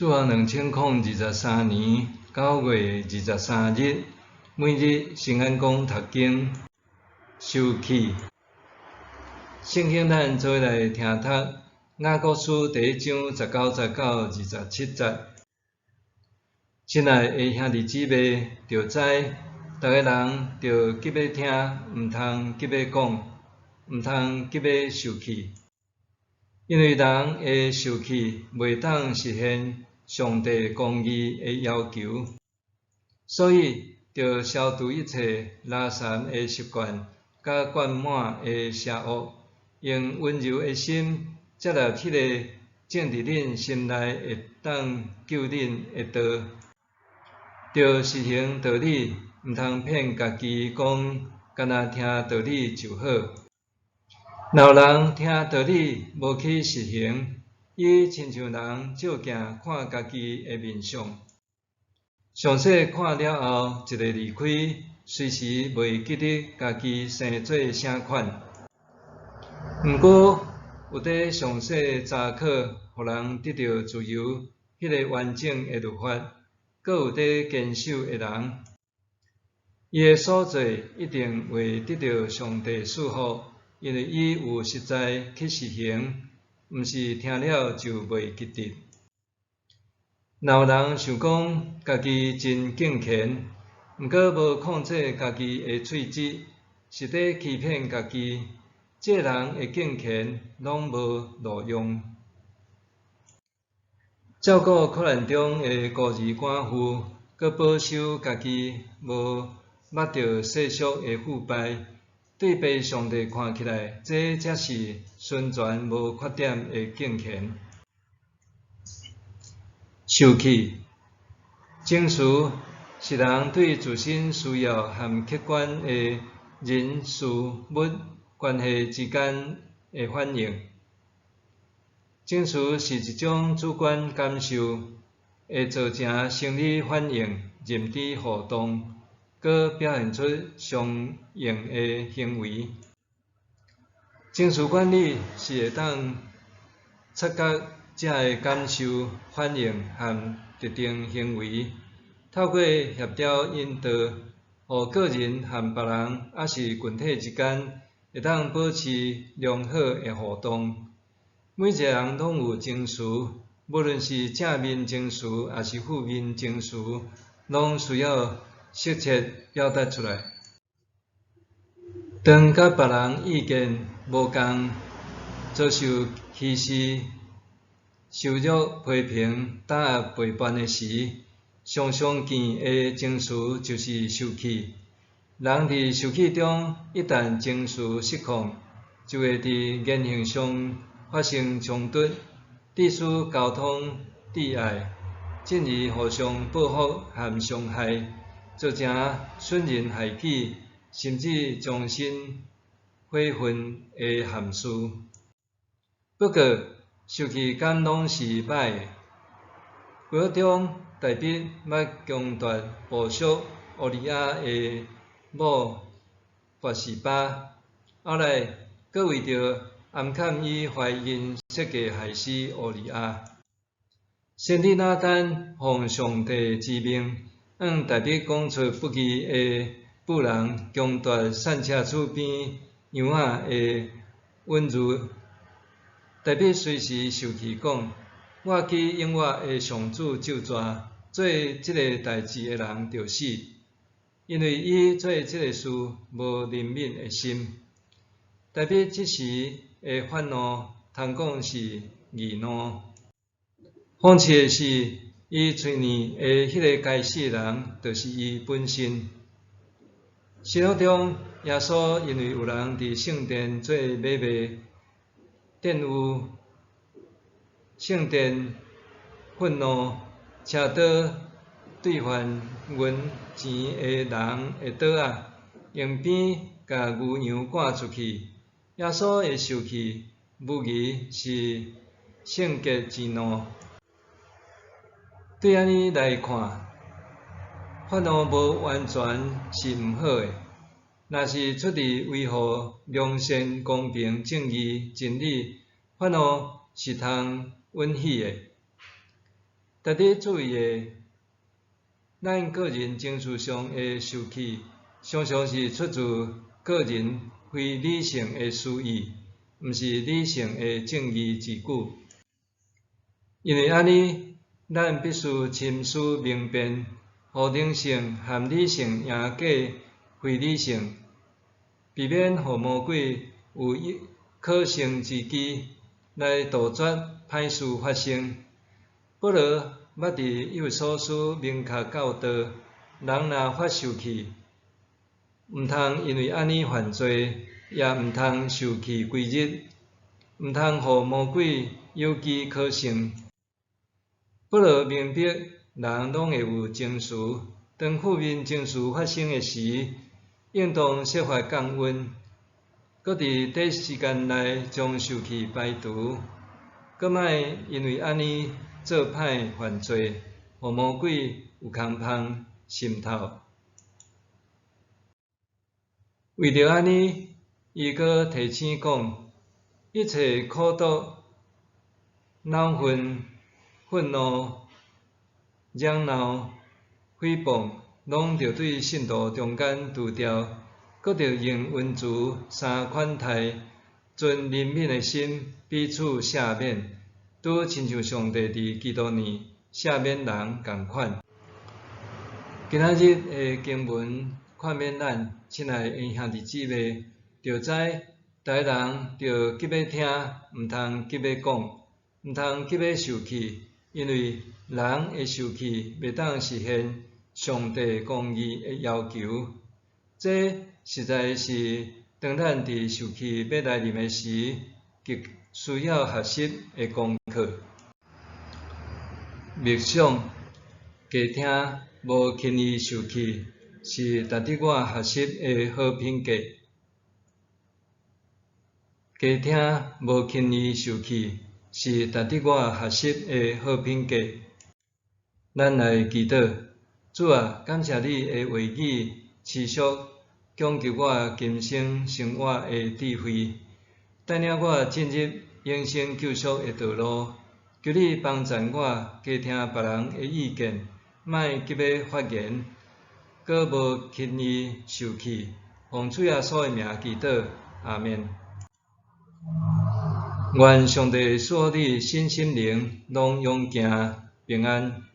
主行2023年9月23日，每日圣安宫读经受启。圣经咱做来听读雅各书第1章19、19、27节。亲爱的兄弟姊妹，着知逐个人着急要听，毋通急要讲，毋通急要受启。因为人的受启袂当实现上帝公义的要求，所以着消除一切拉散的习惯，甲灌满的邪恶，用温柔的心接纳迄个种伫恁心内会当救恁的道。着实行道理，毋通骗家己讲，干那听道理就好。若有人听道理无去实行，伊亲像人照镜看家己的面相，详细看了后，一个离开，随时袂记得家己生做啥款。毋过有伫详细查考，互人得到自由，迄个完整的律法，阁有伫坚守的人，伊的所做一定会得到上帝赐福。因为伊有实在去实行，毋是听了就袂记得。若有人想讲家己真敬虔，毋过无控制家己的喙舌，是伫欺骗家己，这人的敬虔拢无路用。照顾苦难中的孤儿寡妇，阁保守家己无捌着世俗的腐败。对被上帝看起来，这才是纯全无缺点的敬虔。受启证书是人对自身需要和客观的人事物关系之间的反应。证书是一种主观感受，会造成生理反应，认知互动。搁表现出相应的行为。情绪管理是会当察觉这个感受、反应和特定行为，透过协调引导，互个人和别人，还是群体之间，会当保持良好的互动。每一个人拢有情绪，无论是正面情绪还是负面情绪，拢需要适切表达出来。当甲别人意见无共，遭受歧视、羞辱、批评、打压、背叛的时，上常见的情绪就是受启。人伫受启中，一旦情绪失控，就会伫言行上发生冲突，致使交通障碍，进而互相报复和伤害。造成损人害己，甚至将心毁魂的憾事。不过，受启敢拢是歹的？规约中，大卫捌强夺部属乌利亚的某拔示巴，后来阁为着暗砍伊怀孕设计害死乌利亚。先知拿单奉上帝之命，大卫讲出不义的妇人强夺散车厝边羊仔的稳如。大卫随时受启讲：我去永远的上主咒詛，做这个代志的人着死，因为伊做这个事无怜悯的心。大卫这时的愤怒，通讲是义怒。讽刺的是，伊嘴里的迄个该死的人，就是伊本身。新约中，耶稣因为有人伫圣殿做买卖，玷污圣殿，愤怒，车刀对还阮钱的人的刀仔，用鞭甲牛羊赶出去。耶稣的受启，无疑是圣洁之怒。对安尼来看，愤怒无完全是毋好的。若是出自维护良善、公平、正义、真理，愤怒是通允许的。值得注意的，咱个人情绪上的受气，常常是出自个人非理性的私意，毋是理性的正义之举。因为安尼，咱必须深思明辨，互人性和理性赢过非理性，避免互魔鬼有可乘之机来杜绝歹事发生。保罗捌伫以弗所书明确教导，人若发受气，毋通因为安尼犯罪，也毋通受气归日，毋通互魔鬼有机可乘。保罗明白，人拢会有情绪，当负面情绪发生的时，应当设法降温，搁伫短时间内将受气排除，搁莫因为安尼做歹犯罪，互魔鬼有空芳渗透。为着安尼，伊搁提醒讲，一切苦毒、恼恨、愤怒、嚷闹、诽谤，拢着对信徒中间除掉，搁着用温慈、三款待，存怜悯的心，彼此赦免，拄亲像上帝伫基督里赦免人共款。今仔日的经文劝勉咱，亲爱的兄弟姊妹，着知大家人着急要听，毋通急要讲，毋通急要受气，因为人会受气，袂当实现上帝公义的要求。这实在是当咱伫受气要来临的时，极需要学习的功课。默想，加听无轻易受气，是值得我学习的好品格。加听无轻易受气，是值得我学习的好品格。咱来祈祷，主啊，感谢你的话语持续讲究我今生生活的智慧，带领我进入永生救赎的道路。求你帮助我，加听别人的意见，莫急要发言，搁无轻易受气。奉主耶稣的名祈祷，阿们。愿上帝所有你身心灵拢永行平安。